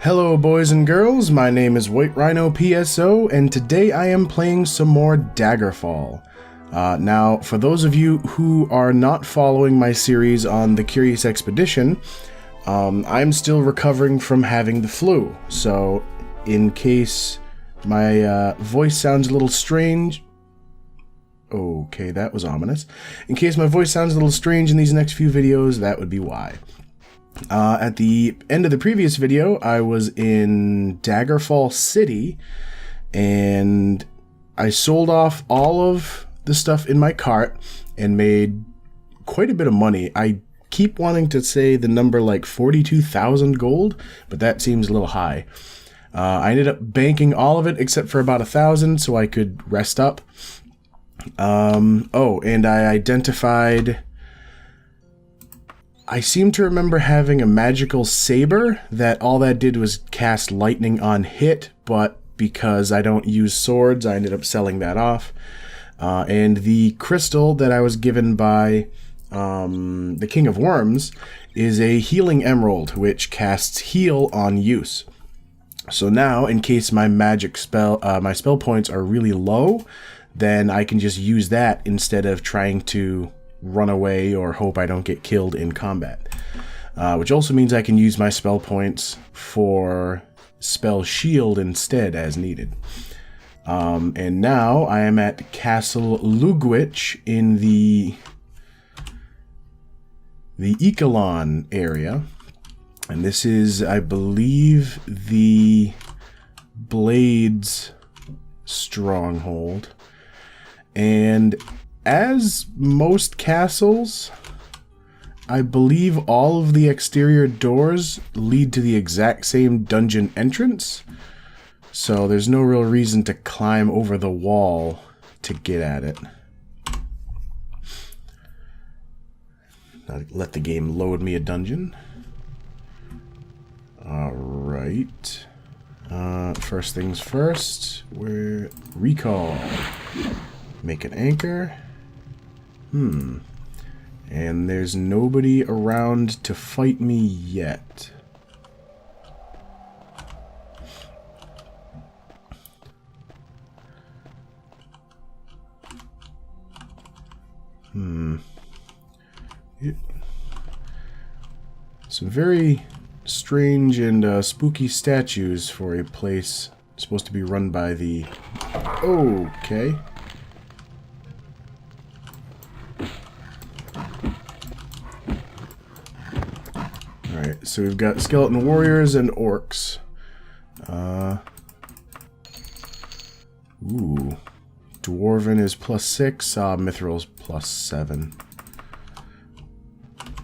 Hello boys and girls, my name is White Rhino PSO, and today I am playing some more Daggerfall. Now, for those of you who are not following my series on the Curious Expedition, I'm still recovering from having the flu, so in case my voice sounds a little strange... Okay, that was ominous. In case my voice sounds a little strange in these next few videos, that would be why. At the end of the previous video, I was in Daggerfall City, and I sold off all of the stuff in my cart and made quite a bit of money. I keep wanting to say the number like 42,000 gold, but that seems a little high. I ended up banking all of it except for about 1,000 so I could rest up. Oh, and I identified... I seem to remember having a magical saber that all that did was cast lightning on hit, but because I don't use swords, I ended up selling that off. And the crystal that I was given by the King of Worms is a healing emerald, which casts heal on use. So now, in case my magic spell, my spell points are really low, then I can just use that instead of trying to run away or hope I don't get killed in combat. Which also means I can use my spell points for spell shield instead as needed. And now I am at Castle Lugwich in the Ekalon area. And this is, I believe, the Blades stronghold. And as most castles, I believe all of the exterior doors lead to the exact same dungeon entrance, so there's no real reason to climb over the wall to get at it. I'll let the game load me a dungeon. Alright. First things first, we're recall. Make an anchor. And there's nobody around to fight me yet. Some very strange and spooky statues for a place supposed to be run by the... Okay. Alright, so we've got skeleton warriors and orcs. Ooh. Dwarven is +6, Mithril's +7.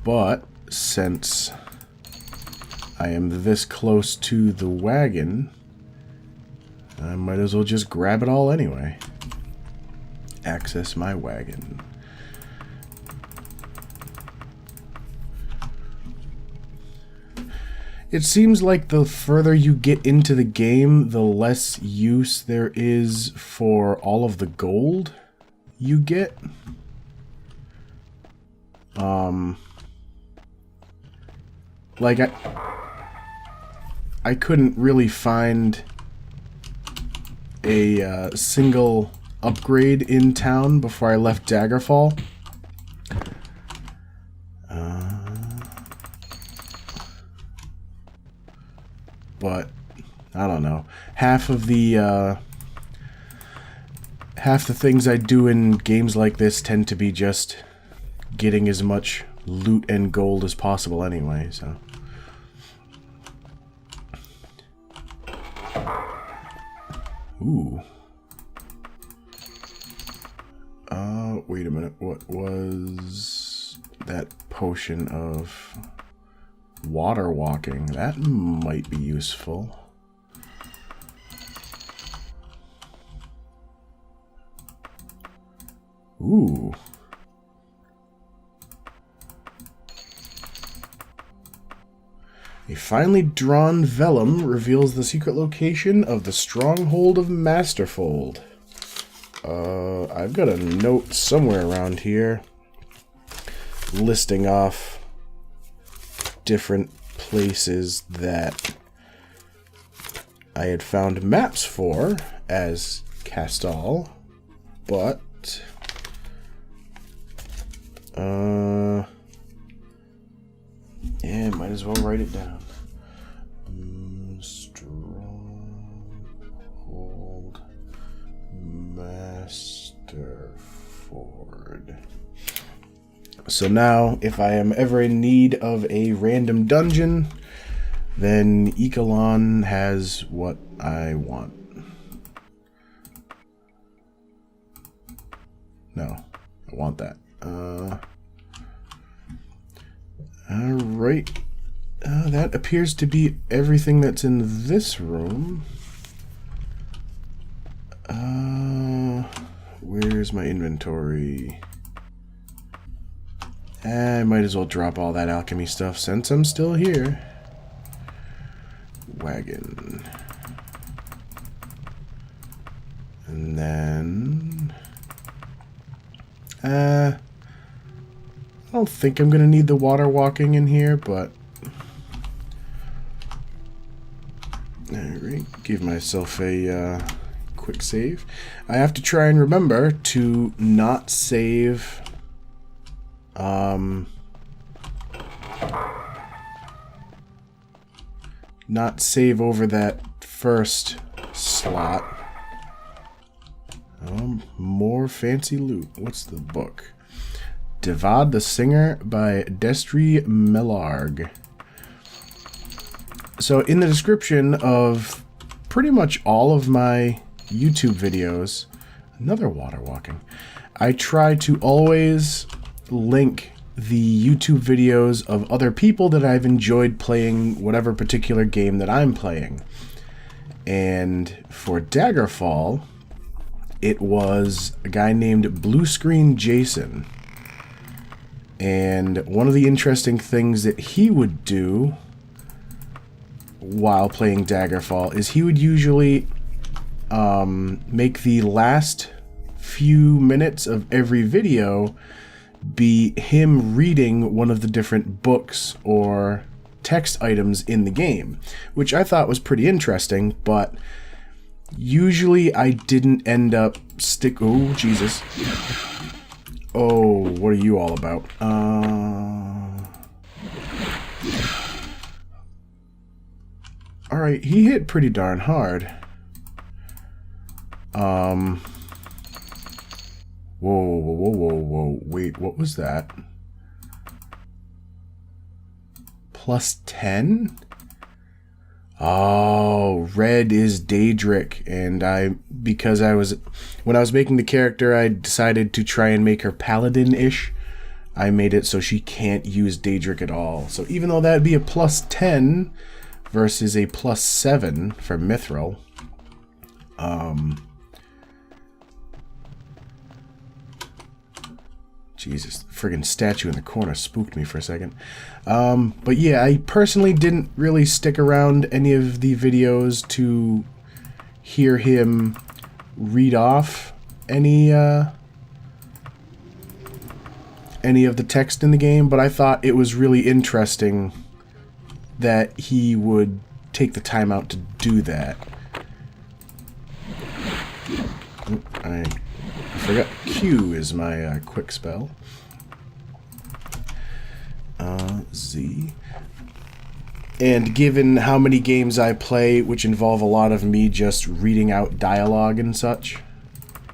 But, since I am this close to the wagon, I might as well just grab it all anyway. Access my wagon. It seems like the further you get into the game, the less use there is for all of the gold you get. Like, I couldn't really find a single upgrade in town before I left Daggerfall. But I don't know. Half the things I do in games like this tend to be just getting as much loot and gold as possible anyway, so. Ooh. Wait a minute. What was that potion of water walking? That might be useful. Ooh. A finely drawn vellum reveals the secret location of the stronghold of Masterfold. I've got a note somewhere around here listing off different places that I had found maps for as Castal, but yeah, might as well write it down. Stronghold Masterford. So now, if I am ever in need of a random dungeon, then Echelon has what I want. No, I want that. Alright. That appears to be everything that's in this room. Where's my inventory? I might as well drop all that alchemy stuff since I'm still here. Wagon. And then... I don't think I'm going to need the water walking in here, but... Alright, give myself a quick save. I have to try and remember to not save... not save over that first slot. More fancy loot. What's the book? Divad the Singer by Destry Melarg. So in the description of pretty much all of my YouTube videos, another water walking, I try to always link the YouTube videos of other people that I've enjoyed playing whatever particular game that I'm playing. And for Daggerfall, it was a guy named Blue Screen Jason. And one of the interesting things that he would do while playing Daggerfall is he would usually make the last few minutes of every video be him reading one of the different books or text items in the game, which I thought was pretty interesting, but usually I didn't end up oh, Jesus. Oh, what are you all about? Alright, he hit pretty darn hard. Whoa. Wait, what was that? Plus 10? Oh, red is Daedric, and when I was making the character, I decided to try and make her paladin-ish. I made it so she can't use Daedric at all. So even though that'd be a plus 10 versus a plus 7 for Mithril, Jesus, the friggin' statue in the corner spooked me for a second. But yeah, I personally didn't really stick around any of the videos to hear him read off any of the text in the game, but I thought it was really interesting that he would take the time out to do that. I forgot Q is my quick spell. Z. And given how many games I play, which involve a lot of me just reading out dialogue and such,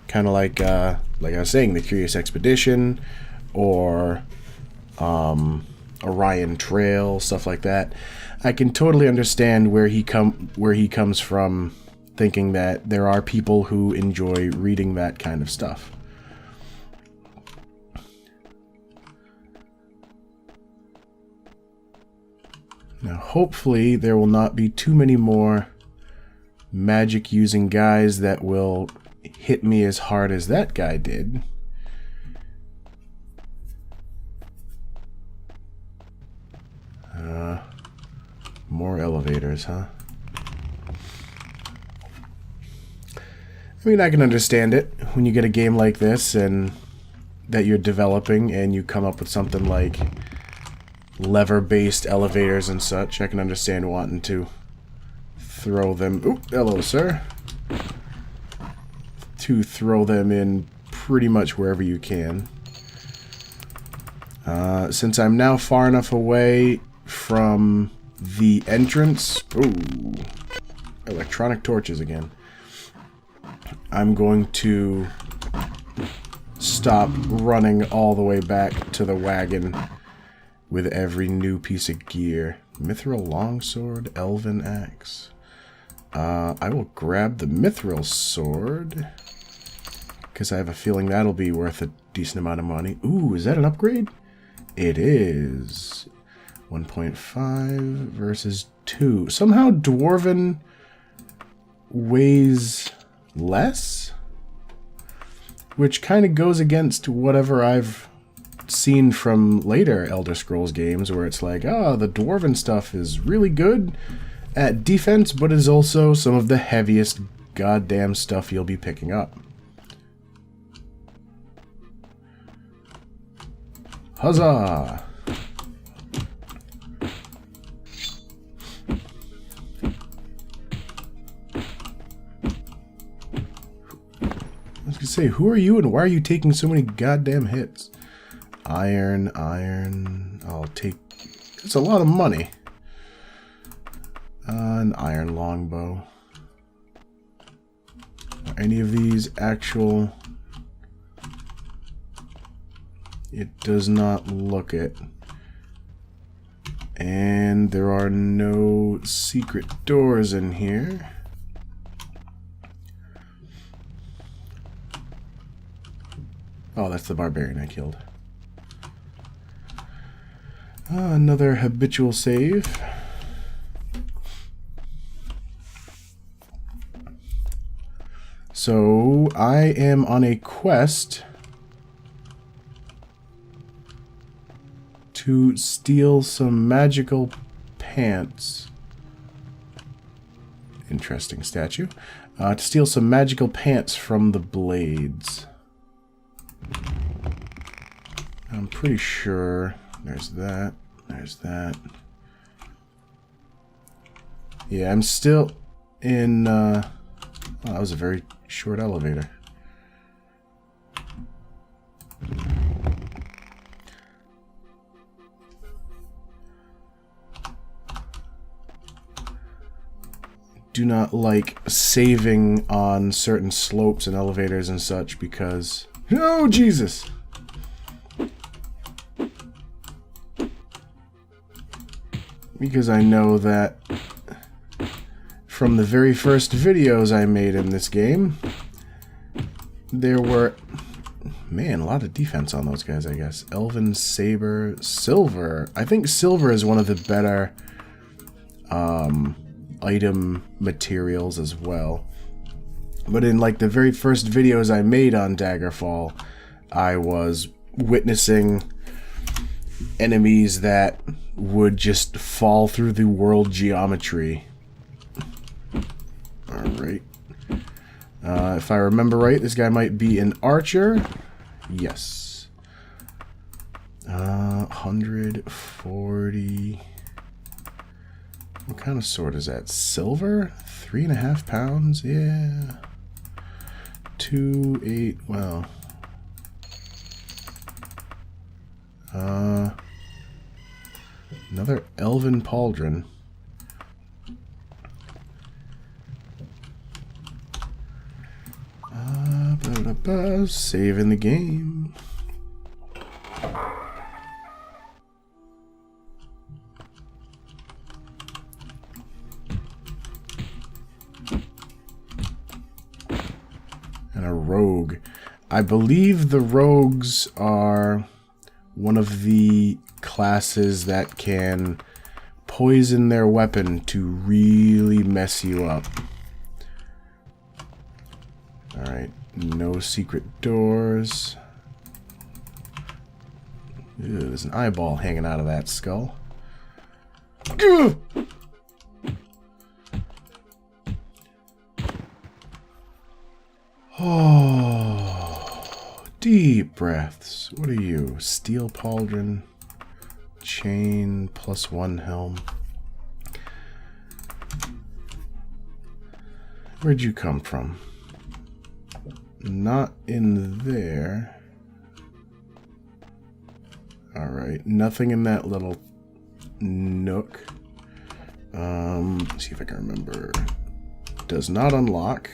kind of like I was saying, The Curious Expedition, or Orion Trail, stuff like that, I can totally understand where he comes from, thinking that there are people who enjoy reading that kind of stuff. Now, hopefully, there will not be too many more magic-using guys that will hit me as hard as that guy did. More elevators, huh? I mean, I can understand it when you get a game like this and that you're developing and you come up with something like lever-based elevators and such. I can understand wanting to throw them... Oop, hello, sir. To throw them in pretty much wherever you can. Since I'm now far enough away from the entrance... Ooh, electronic torches again. I'm going to stop running all the way back to the wagon with every new piece of gear. Mithril longsword, elven axe. I will grab the mithril sword, because I have a feeling that'll be worth a decent amount of money. Ooh, is that an upgrade? It is. 1.5 versus 2. Somehow Dwarven weighs less? Which kind of goes against whatever I've seen from later Elder Scrolls games, where it's like, oh, the Dwarven stuff is really good at defense, but is also some of the heaviest goddamn stuff you'll be picking up. Huzzah! I was gonna say, who are you and why are you taking so many goddamn hits? Iron, iron, I'll take... It's a lot of money. An iron longbow. Are any of these actual... It does not look it. And there are no secret doors in here. Oh, that's the barbarian I killed. Another habitual save. So, I am on a quest to steal some magical pants. Interesting statue. To steal some magical pants from the blades. I'm pretty sure there's that. There's that. Yeah, I'm still in... oh, that was a very short elevator. Do not like saving on certain slopes and elevators and such because... Oh, Jesus! Because I know that from the very first videos I made in this game, there were... Man, a lot of defense on those guys, I guess. Elven, Saber, Silver. I think Silver is one of the better item materials as well. But in like the very first videos I made on Daggerfall, I was witnessing enemies that would just fall through the world geometry. Alright. If I remember right, this guy might be an archer. Yes. 140... What kind of sword is that? Silver? 3.5 pounds? Yeah. 2, 8, well... Another elven pauldron. Saving the game. And a rogue. I believe the rogues are one of the classes that can poison their weapon to really mess you up. Alright, no secret doors. Ew, there's an eyeball hanging out of that skull. Gah! Oh, deep breaths. What are you? Steel pauldron, chain, +1 helm. Where'd you come from? Not in there. Alright, nothing in that little nook. Let's see if I can remember. Does not unlock.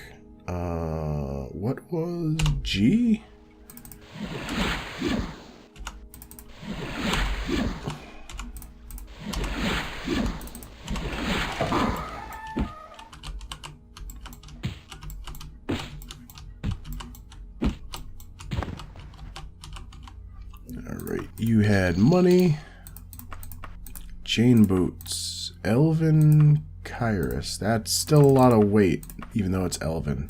What was G? Alright, you had money. Chain boots. Elven Kyrus. That's still a lot of weight, even though it's Elven.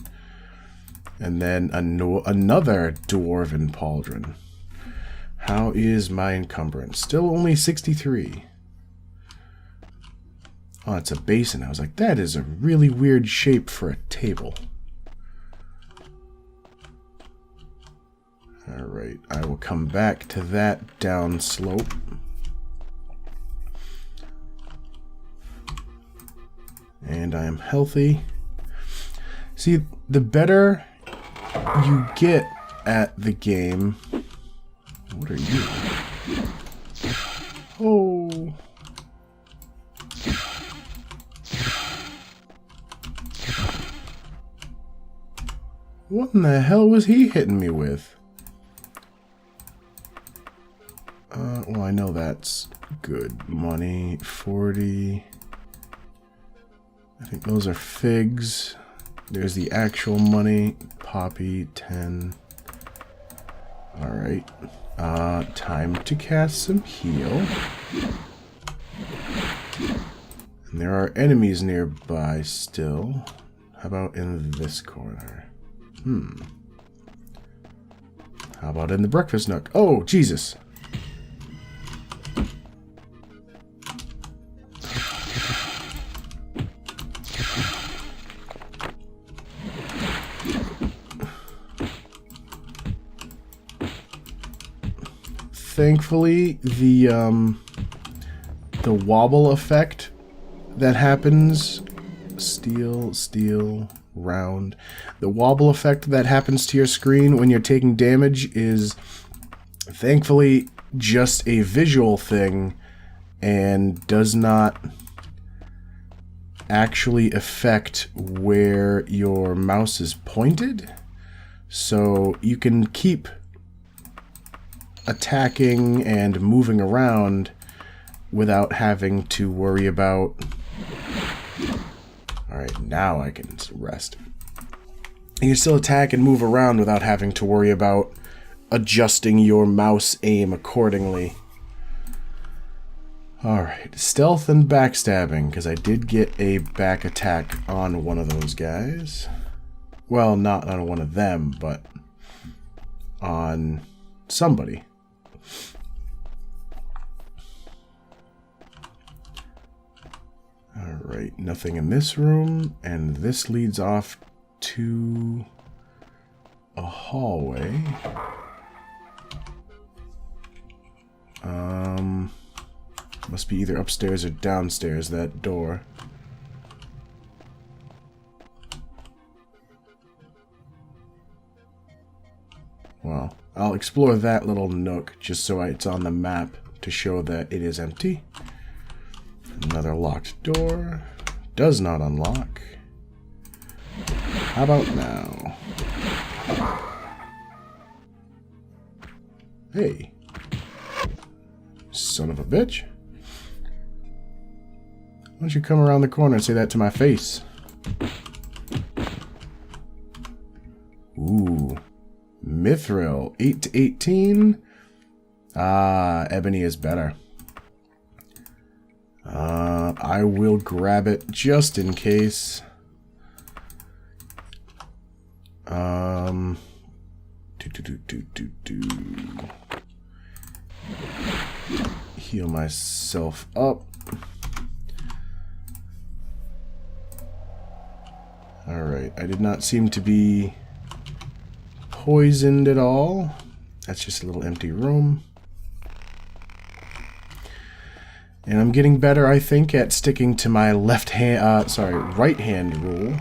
And then another Dwarven Pauldron. How is my encumbrance? Still only 63. Oh, it's a basin. I was like, that is a really weird shape for a table. Alright, I will come back to that down slope. And I am healthy. See, the better you get at the game... What are you? Oh... What in the hell was he hitting me with? Well, I know that's good money. 40. I think those are figs. There's the actual money. Poppy, 10. Alright. Time to cast some heal. And there are enemies nearby still. How about in this corner? How about in the breakfast nook? Oh, Jesus! Thankfully, the wobble effect that happens, steel, round. The wobble effect that happens to your screen when you're taking damage is thankfully just a visual thing and does not actually affect where your mouse is pointed. So you can keep attacking and moving around without having to worry about... Alright, now I can rest. You can still attack and move around without having to worry about adjusting your mouse aim accordingly. Alright, stealth and backstabbing, because I did get a back attack on one of those guys. Well, not on one of them, but on somebody. Alright, nothing in this room, and this leads off to a hallway. Must be either upstairs or downstairs, that door. Well, I'll explore that little nook just so it's on the map to show that it is empty. Another locked door. Does not unlock. How about now? Hey. Son of a bitch. Why don't you come around the corner and say that to my face? Ooh. Mithril. 8 to 18. Ah, ebony is better. I will grab it just in case. Heal myself up. Alright, I did not seem to be poisoned at all. That's just a little empty room. And I'm getting better, I think, at sticking to my right hand rule.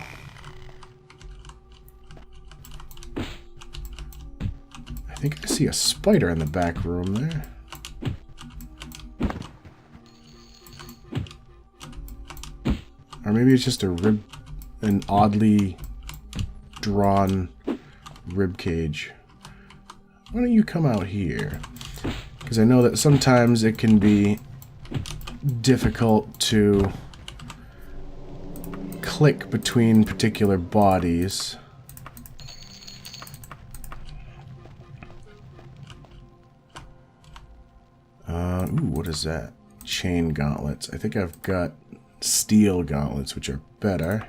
think I see a spider in the back room there. Or maybe it's just an oddly drawn rib cage. Why don't you come out here? Because I know that sometimes it can be difficult to click between particular bodies. Ooh, what is that? Chain gauntlets. I think I've got steel gauntlets, which are better.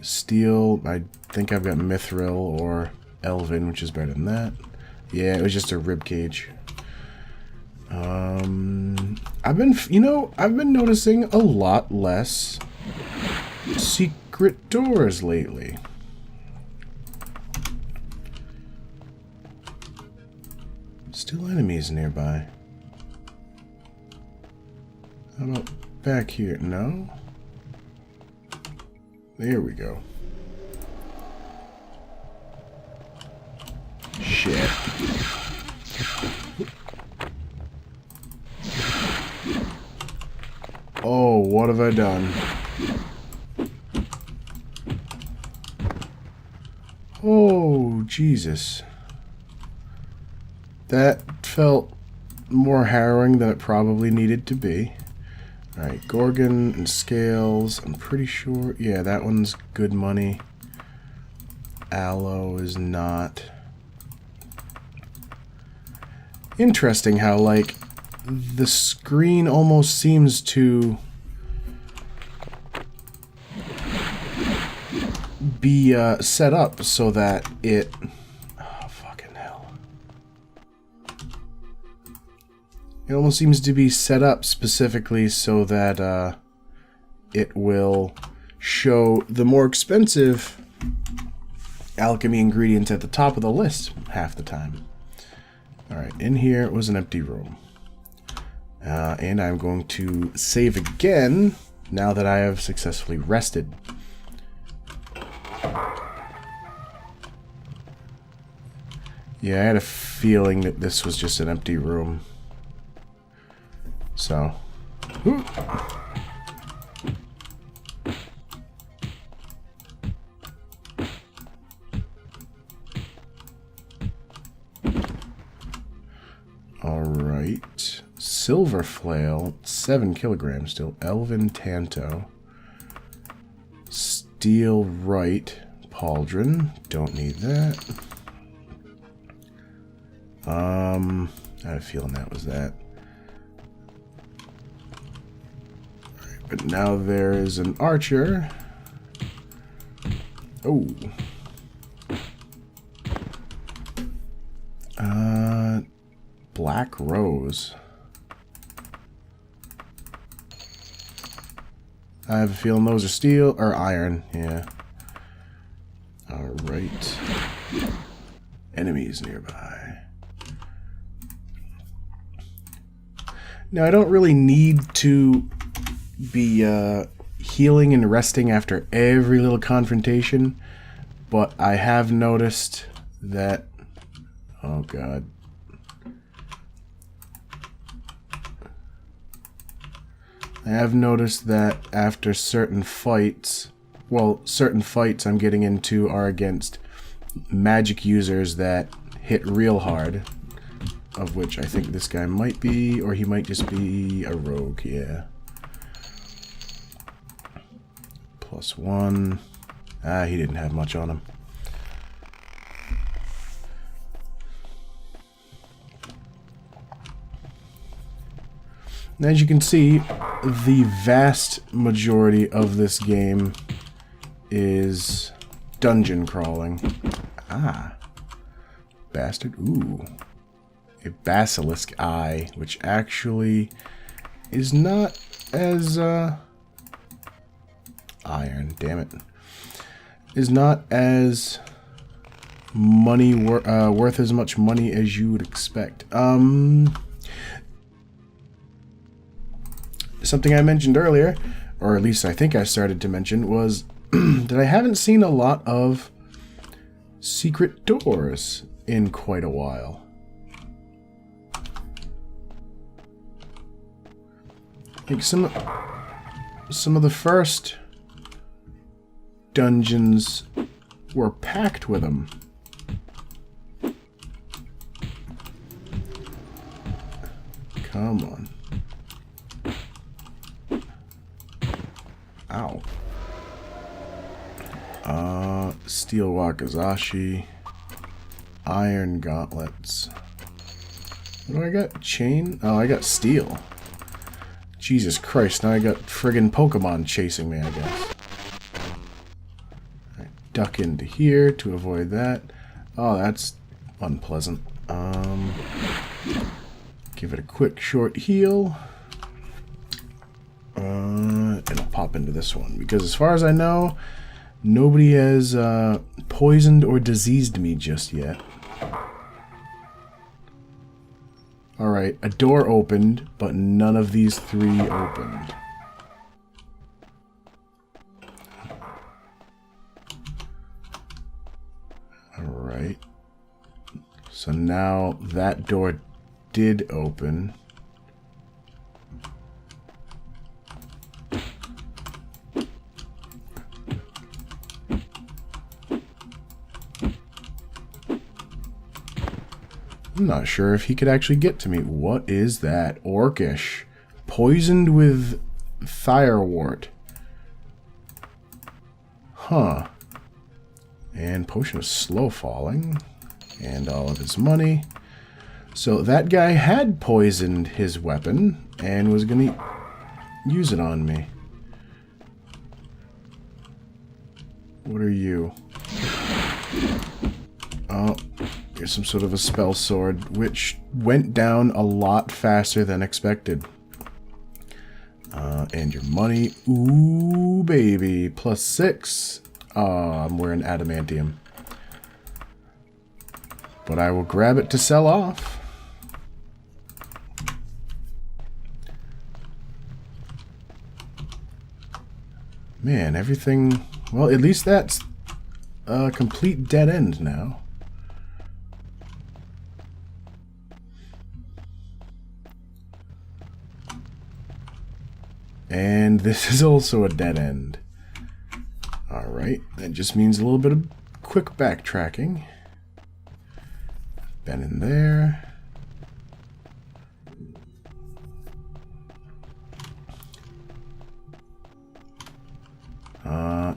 Steel, I think I've got mithril or elven, which is better than that. Yeah, it was just a rib cage. I've been noticing a lot less secret doors lately. Still enemies nearby. How about back here? No? There we go. Shit. Oh, what have I done? Oh, Jesus. That felt more harrowing than it probably needed to be. Alright, Gorgon and Scales, I'm pretty sure. Yeah, that one's good money. Aloe is not. Interesting how, like, the screen almost seems to be set up so that it... Oh, fucking hell. It almost seems to be set up specifically so that it will show the more expensive alchemy ingredients at the top of the list half the time. Alright, in here was an empty room. And I'm going to save again now that I have successfully rested. Yeah, I had a feeling that this was just an empty room. So. Whoo. Alright. Silver flail, 7 kilograms still. Elven tanto. Steel right. Pauldron. Don't need that. I had a feeling that was that. Alright, but now there is an archer. Oh. Black rose. I have a feeling those are steel or iron, yeah. Alright. Enemies nearby. Now, I don't really need to be healing and resting after every little confrontation, but I have noticed that... Oh, God. I have noticed that after certain fights, well, certain fights I'm getting into are against magic users that hit real hard, of which I think this guy might be, or he might just be a rogue, yeah. +1. Ah, he didn't have much on him. As you can see, the vast majority of this game is dungeon crawling. Ah. Bastard. Ooh. A basilisk eye, which actually is not as, iron, damn it. Is not as money worth as much money as you would expect. Something I mentioned earlier, or at least I think I started to mention, was that I haven't seen a lot of secret doors in quite a while. Like some of the first dungeons were packed with them. Come on. Ow. Steel wakizashi. Iron gauntlets. What do I got? Chain? Oh, I got steel. Jesus Christ, now I got friggin' Pokemon chasing me, I guess. Right, duck into here to avoid that. Oh, that's unpleasant. Give it a quick short heal. And I'll pop into this one, because as far as I know, nobody has poisoned or diseased me just yet. Alright, a door opened, but none of these three opened. Alright. So now that door did open. I'm not sure if he could actually get to me. What is that? Orcish. Poisoned with thyrewort. Huh. And potion of slow falling. And all of his money. So that guy had poisoned his weapon and was going to use it on me. What are you? Oh. Here's some sort of a spell sword, which went down a lot faster than expected. And your money. Ooh, baby. +6. I'm wearing adamantium. But I will grab it to sell off. Man, everything... Well, at least that's a complete dead end now. And this is also a dead end. Alright, that just means a little bit of quick backtracking. Been in there.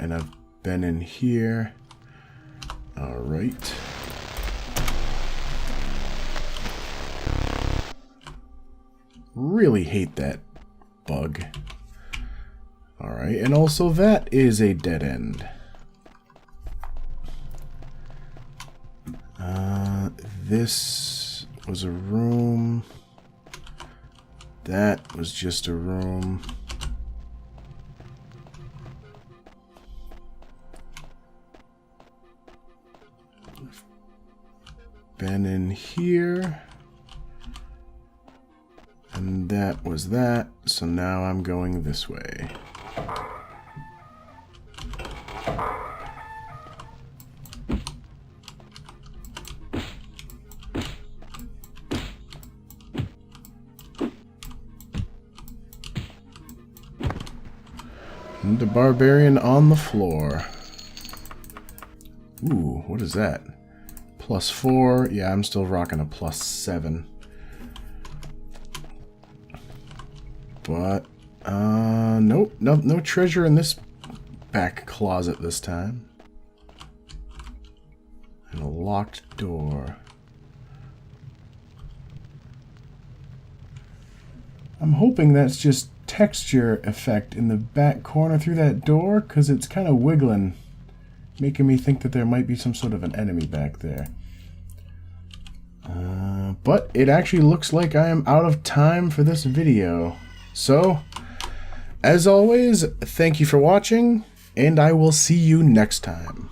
And I've been in here. Alright. Really hate that bug. Alright, and also that is a dead end. This was a room. That was just a room. Been in here. And that was that. So now I'm going this way. And the barbarian on the floor. Ooh, what is that? +4. Yeah, I'm still rocking a +7. But, nope. No treasure in this back closet this time. And a locked door. I'm hoping that's just texture effect in the back corner through that door, because it's kind of wiggling, making me think that there might be some sort of an enemy back there. But it actually looks like I am out of time for this video. So, as always, thank you for watching, and I will see you next time.